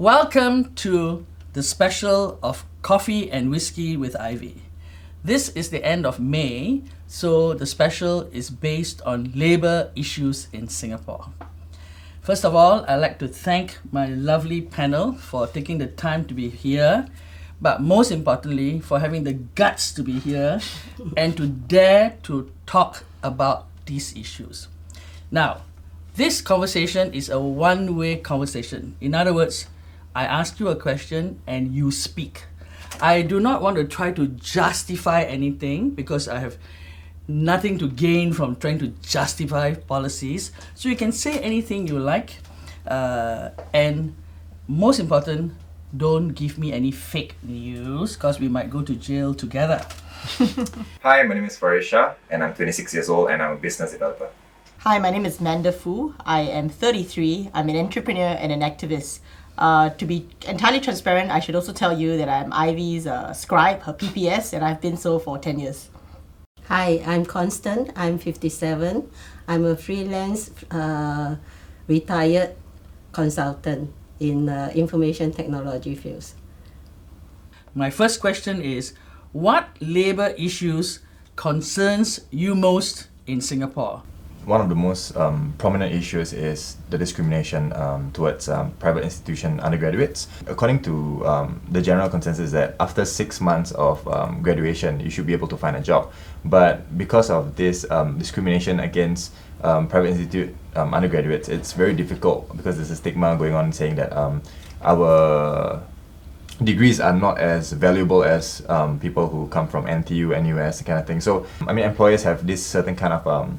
Welcome to the special of Coffee and Whiskey with Ivy. This is the end of May, so the special is based on labour issues in Singapore. First of all, I'd like to thank my lovely panel for taking the time to be here, but most importantly, for having the guts to be here and to dare to talk about these issues. Now, this conversation is a one-way conversation. In other words, I ask you a question and you speak. I do not want to try to justify anything because I have nothing to gain from trying to justify policies. So you can say anything you like. And most important, don't give me any fake news because we might go to jail together. Hi, my name is Farisha and I'm 26 years old and I'm a business developer. Hi, my name is Manda Fu. I am 33. I'm an entrepreneur and an activist. To be entirely transparent, I should also tell you that I'm Ivy's scribe, her PPS, and I've been so for 10 years. Hi, I'm Constant. I'm 57. I'm a freelance retired consultant in information technology fields. My first question is, what labour issues concerns you most in Singapore? One of the most prominent issues is the discrimination towards private institution undergraduates. According to the general consensus that after 6 months of graduation, you should be able to find a job. But because of this discrimination against private institute undergraduates, it's very difficult because there's a stigma going on saying that our degrees are not as valuable as people who come from NTU, NUS, kind of thing. So, employers have this certain kind of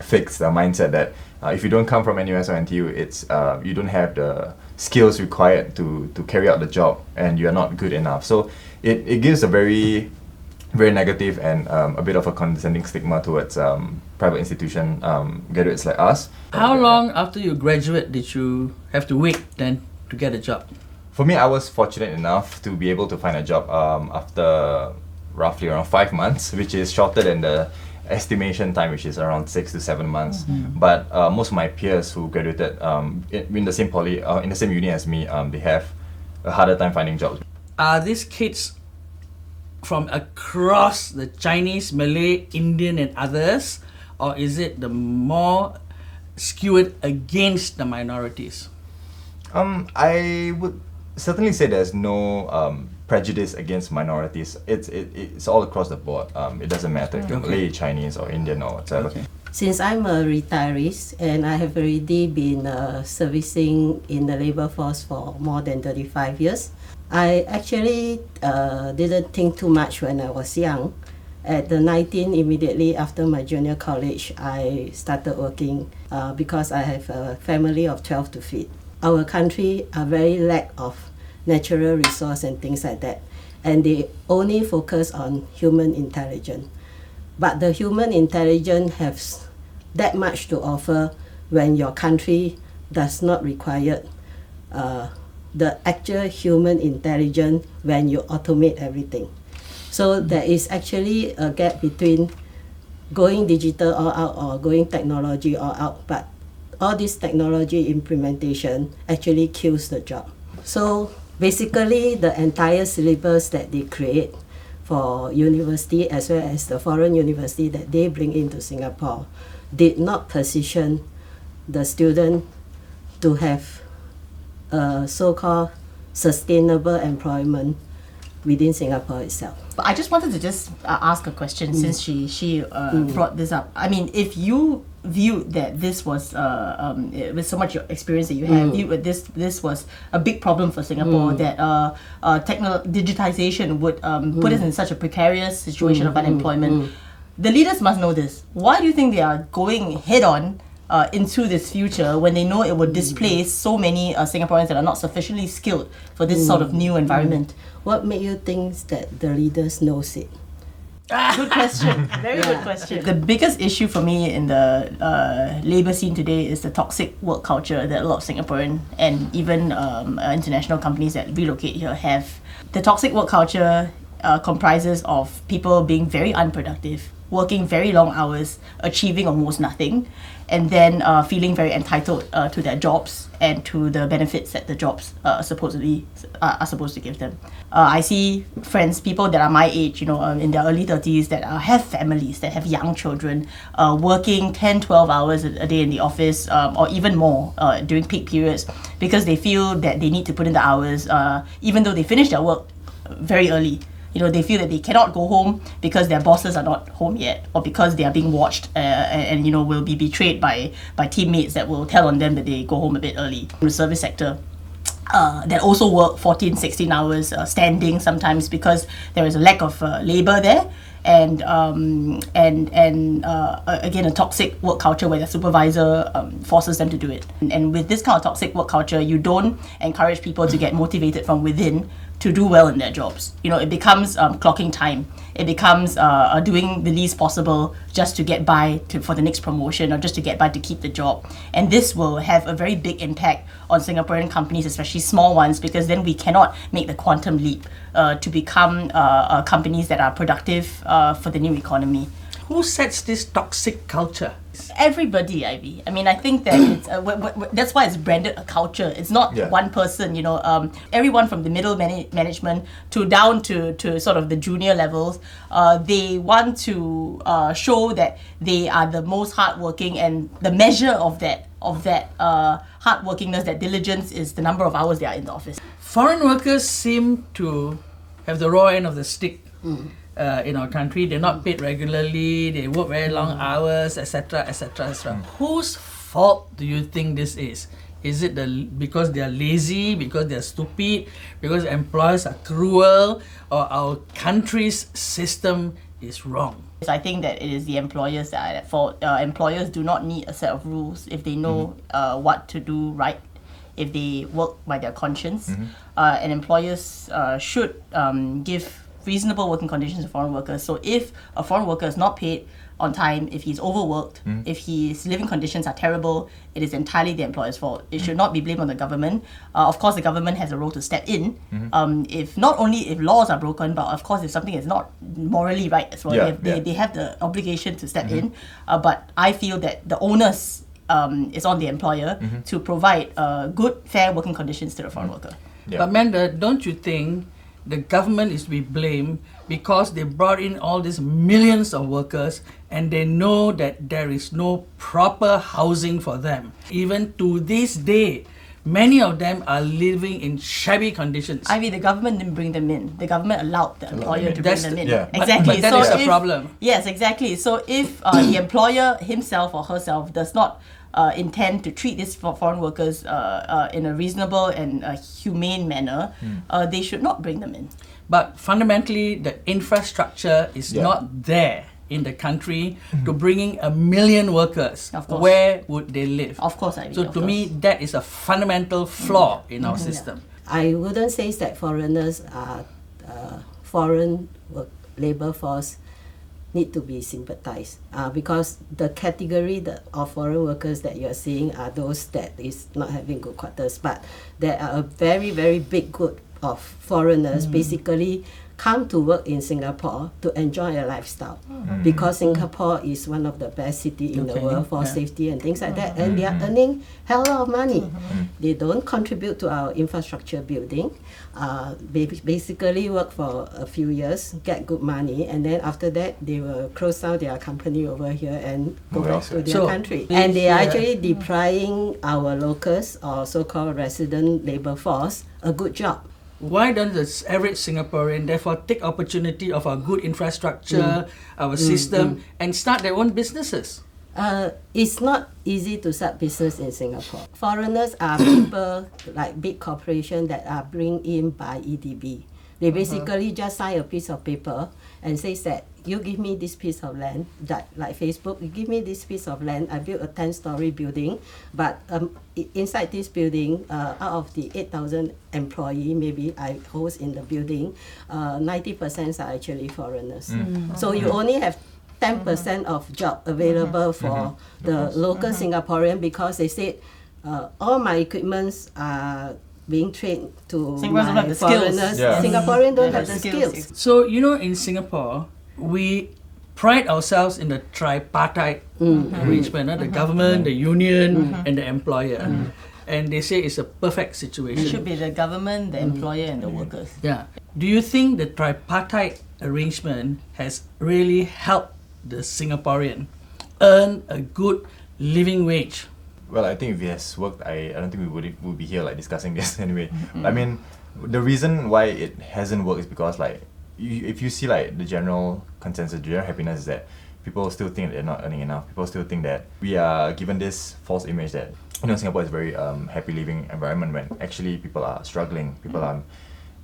fixed mindset that if you don't come from NUS or NTU, it's you don't have the skills required to carry out the job and you are not good enough. So it gives a very negative and a bit of a condescending stigma towards private institution graduates like us. How long after you graduate did you have to wait then to get a job? For me, I was fortunate enough to be able to find a job after roughly around 5 months, which is shorter than the estimation time, which is around 6 to 7 months. Mm-hmm. But most of my peers who graduated in the same in the same uni as me, they have a harder time finding jobs. Are these kids from across the Chinese, Malay, Indian and others, or is it the more skewed against the minorities? I would certainly say there's no prejudice against minorities. It's all across the board. It doesn't matter if you're Malay, Chinese or Indian or whatever. Okay. Since I'm a retiree and I have already been servicing in the labour force for more than 35 years, I actually didn't think too much when I was young. At the 19, immediately after my junior college, I started working because I have a family of 12 to feed. Our country are very lack of natural resource and things like that, and they only focus on human intelligence. But the human intelligence has that much to offer when your country does not require the actual human intelligence when you automate everything. So there is actually a gap between going digital all out or going technology all out, but all this technology implementation actually kills the job. So basically, the entire syllabus that they create for university as well as the foreign university that they bring into Singapore did not position the student to have a so-called sustainable employment within Singapore itself. But I just wanted to ask a question since she brought this up. I mean, if you viewed that this was with so much experience that you have, viewed that this was a big problem for Singapore, that digitization would put us in such a precarious situation of unemployment. The leaders must know this. Why do you think they are going head on into this future when they know it would displace so many Singaporeans that are not sufficiently skilled for this sort of new environment? What made you think that the leaders knows it? Good question. Very good question. The biggest issue for me in the labour scene today is the toxic work culture that a lot of Singaporean and even international companies that relocate here have. The toxic work culture comprises of people being very unproductive, working very long hours, achieving almost nothing, and then feeling very entitled to their jobs and to the benefits that the jobs supposedly are supposed to give them. I see friends, people that are my age, in their early 30s that have families, that have young children, working 10, 12 hours a day in the office, or even more during peak periods, because they feel that they need to put in the hours, even though they finish their work very early. They feel that they cannot go home because their bosses are not home yet, or because they are being watched and will be betrayed by teammates that will tell on them that they go home a bit early. In the service sector, that also work 14, 16 hours standing sometimes because there is a lack of labor there. And again, a toxic work culture where the supervisor forces them to do it. And with this kind of toxic work culture, you don't encourage people to get motivated from within to do well in their jobs. It becomes clocking time. It becomes doing the least possible just to get by for the next promotion, or just to get by to keep the job. And this will have a very big impact on Singaporean companies, especially small ones, because then we cannot make the quantum leap to become companies that are productive for the new economy. Who sets this toxic culture? Everybody, Ivy. I mean, I think that it's, that's why it's branded a culture. It's not one person, everyone from the middle management to down to sort of the junior levels, they want to show that they are the most hardworking, and the measure of that hardworkingness, that diligence, is the number of hours they are in the office. Foreign workers seem to have the raw end of the stick. In our country, they're not paid regularly, they work very long hours, etc., etc., etc. Whose fault do you think this is? Is it because they are lazy, because they are stupid, because employers are cruel, or our country's system is wrong? I think that it is the employers that are at fault. Employers do not need a set of rules if they know what to do right, if they work by their conscience. And employers should give reasonable working conditions to foreign workers. So if a foreign worker is not paid on time, if he's overworked, if his living conditions are terrible, it is entirely the employer's fault. It should not be blamed on the government. Of course, the government has a role to step in. If not only if laws are broken, but of course if something is not morally right as well, they have the obligation to step in. But I feel that the onus is on the employer to provide good, fair working conditions to the foreign worker. But Manda, don't you think the government is to be blamed because they brought in all these millions of workers and they know that there is no proper housing for them? Even to this day, many of them are living in shabby conditions. Ivy, the government didn't bring them in. The government allowed the employer to bring them in. Exactly. But that is a problem. Yes, exactly. So if the employer himself or herself does not intend to treat these foreign workers in a reasonable and humane manner, they should not bring them in. But fundamentally, the infrastructure is not there in the country to bringing 1 million workers. Of course. Where would they live? Of course, Ivy. So to me, that is a fundamental flaw in our system. I wouldn't say that foreigners are foreign labor force need to be sympathized, because the category of foreign workers that you are seeing are those that is not having good quarters, but there are a very, very big group of foreigners basically come to work in Singapore to enjoy a lifestyle, because Singapore is one of the best cities in the world for safety and things like that, and they are earning hell lot of money. They don't contribute to our infrastructure building. They basically work for a few years, get good money, and then after that they will close down their company over here and go back to their country. And they are actually depriving our locals, or so-called resident labor force, a good job. Why don't the average Singaporean therefore take opportunity of our good infrastructure, our system, and start their own businesses? It's not easy to start business in Singapore. Foreigners are people like big corporations that are bring in by EDB. They basically just sign a piece of paper and says that you give me this piece of land, that like Facebook, you give me this piece of land, I built a 10-story building, but inside this building, out of the 8,000 employees maybe I host in the building, 90% are actually foreigners. So you only have 10% of job available for the local Singaporean, because they said all my equipments are being trained to Singaporeans don't have the skills. foreigners. Yeah. Singaporeans don't Yeah, have the the skills. skills. So, in Singapore, we pride ourselves in the tripartite arrangement, the government, the union, and the employer. And they say it's a perfect It situation. should be the government, the employer, and the workers. Yeah. Do you think the tripartite arrangement has really helped the Singaporean earn a good living wage? Well, I think if it has worked, I don't think we would be here like discussing this anyway. I mean, the reason why it hasn't worked is because if you see like the general consensus, general happiness is that people still think they're not earning enough. People still think that we are given this false image that Singapore is a very happy living environment when actually people are struggling. People are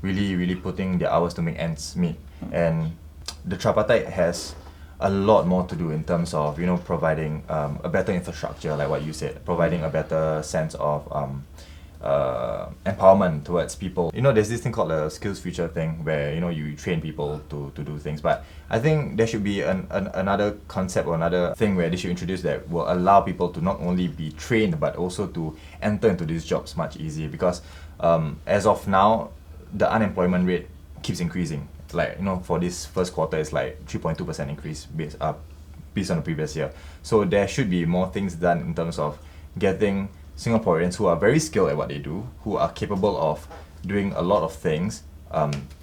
really putting their hours to make ends meet. And the tripartite has a lot more to do in terms of providing a better infrastructure, like what you said, providing a better sense of empowerment towards people. There's this thing called the skills future thing where you train people to do things, but I think there should be another concept or another thing where they should introduce that will allow people to not only be trained but also to enter into these jobs much easier, because as of now the unemployment rate keeps increasing. For this first quarter it's like 3.2% increase based on the previous year. So there should be more things done in terms of getting Singaporeans who are very skilled at what they do, who are capable of doing a lot of things,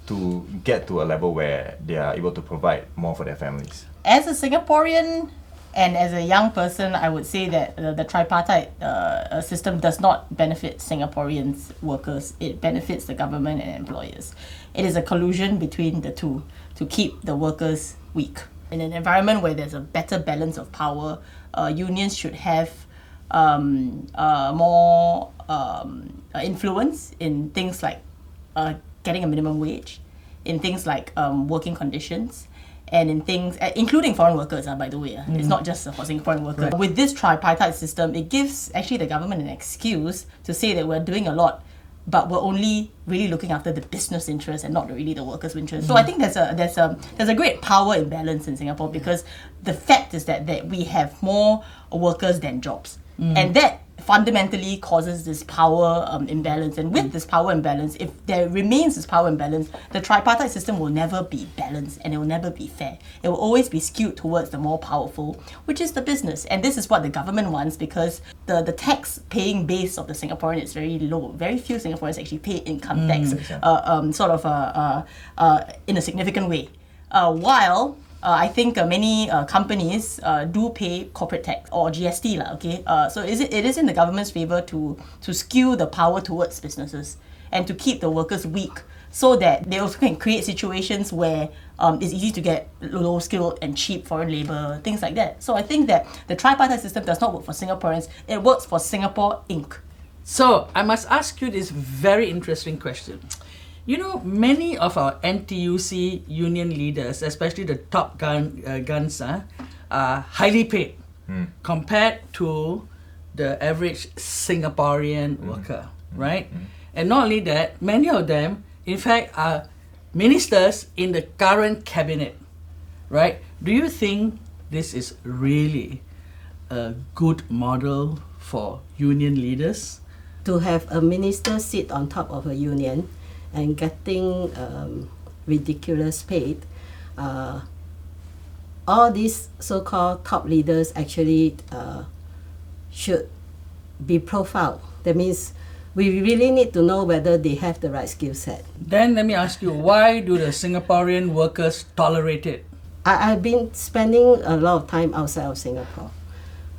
to get to a level where they are able to provide more for their families. As a Singaporean and as a young person, I would say that the tripartite system does not benefit Singaporeans workers. It benefits the government and employers. It is a collusion between the two to keep the workers weak. In an environment where there's a better balance of power, unions should have more influence in things like getting a minimum wage, in things like working conditions, and in things, including foreign workers, by the way. It's not just for Singaporean workers. Right. With this tripartite system, it gives actually the government an excuse to say that we're doing a lot, but we're only really looking after the business interests and not really the workers' interests. So I think there's a great power imbalance in Singapore, because the fact is that we have more workers than jobs. And that fundamentally causes this power imbalance. And with this power imbalance, if there remains this power imbalance, the tripartite system will never be balanced and it will never be fair. It will always be skewed towards the more powerful, which is the business. And this is what the government wants, because the tax paying base of the Singaporean is very low. Very few Singaporeans actually pay income tax in a significant way. While I think many companies do pay corporate tax or GST lah. Okay, so it is in the government's favor to skew the power towards businesses and to keep the workers weak, so that they also can create situations where it's easy to get low skilled and cheap foreign labor, things like that. So I think that the tripartite system does not work for Singaporeans. It works for Singapore Inc. So I must ask you this very interesting question. Many of our NTUC union leaders, especially the top guns, are highly paid compared to the average Singaporean worker, right? And not only that, many of them, in fact, are ministers in the current cabinet, right? Do you think this is really a good model for union leaders? To have a minister sit on top of a union and getting ridiculous paid, all these so-called top leaders actually should be profiled. That means we really need to know whether they have the right skill set. Then let me ask you, why do the Singaporean workers tolerate it? I've been spending a lot of time outside of Singapore,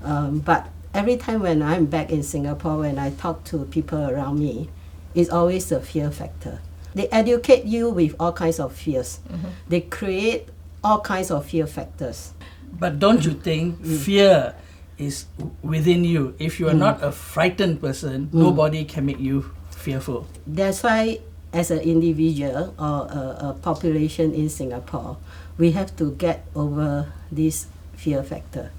but every time when I'm back in Singapore, when I talk to people around me, it's always a fear factor. They educate you with all kinds of fears. They create all kinds of fear factors. But don't you think fear is within you? If you are not a frightened person, nobody can make you fearful. That's why, as an individual or a population in Singapore, we have to get over this fear factor.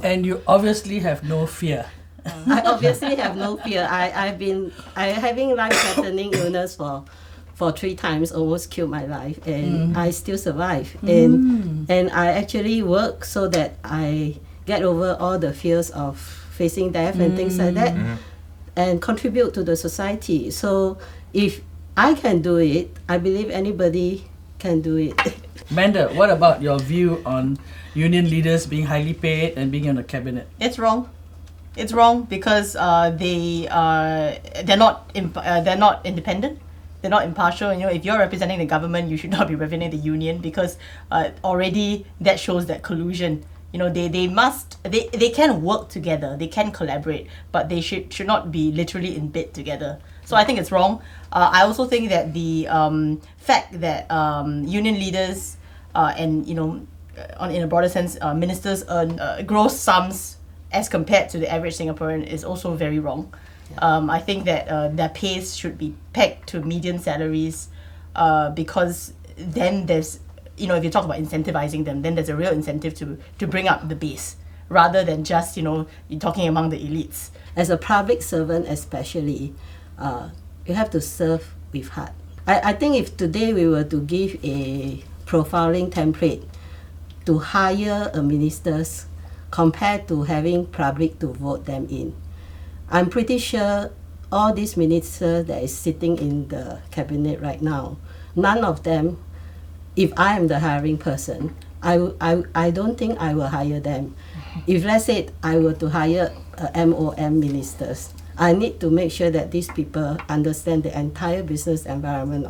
And you obviously have no fear. I obviously have no fear. I've been having life-threatening illness for 3 times, almost killed my life, and I still survive. And I actually work so that I get over all the fears of facing death and things like that. and contribute to the society. So if I can do it, I believe anybody can do it. Manda, what about your view on union leaders being highly paid and being in the cabinet? It's wrong. It's wrong because they're not independent. They're not impartial. You know, if you're representing the government, you should not be representing the union, because already that shows that collusion. You know, they can work together, they can collaborate, but they should not be literally in bed together. So I think it's wrong. I also think that the fact that union leaders and, you know, in a broader sense, ministers earn gross sums as compared to the average Singaporean is also very wrong. I think that their pays should be pegged to median salaries, because then there's, you know, if you talk about incentivizing them, then there's a real incentive to bring up the base, rather than just, you know, you're talking among the elites. As a public servant especially, you have to serve with heart. I think if today we were to give a profiling template to hire a ministers compared to having public to vote them in, I'm pretty sure all these ministers that is sitting in the cabinet right now, none of them, if I am the hiring person, I don't think I will hire them. If let's say I were to hire MOM ministers, I need to make sure that these people understand the entire business environment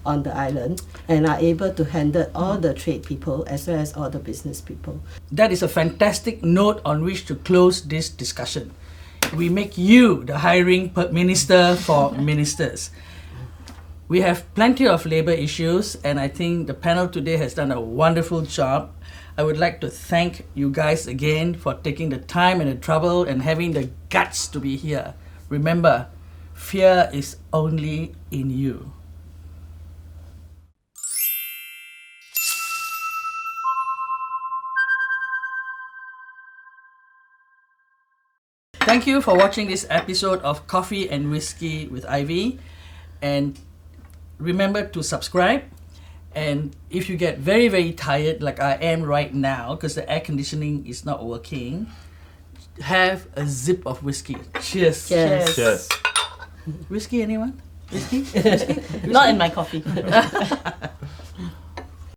on the island and are able to handle all the trade people as well as all the business people. That is a fantastic note on which to close this discussion. We make you the hiring minister for ministers. We have plenty of labor issues, and I think the panel today has done a wonderful job. I would like to thank you guys again for taking the time and the trouble and having the guts to be here. Remember, fear is only in you. Thank you for watching this episode of Coffee and Whiskey with Ivy, and remember to subscribe. And if you get very, very tired like I am right now because the air conditioning is not working, have a sip of whiskey. Cheers. Cheers. Cheers. Whiskey, anyone? Whiskey? Not in my coffee.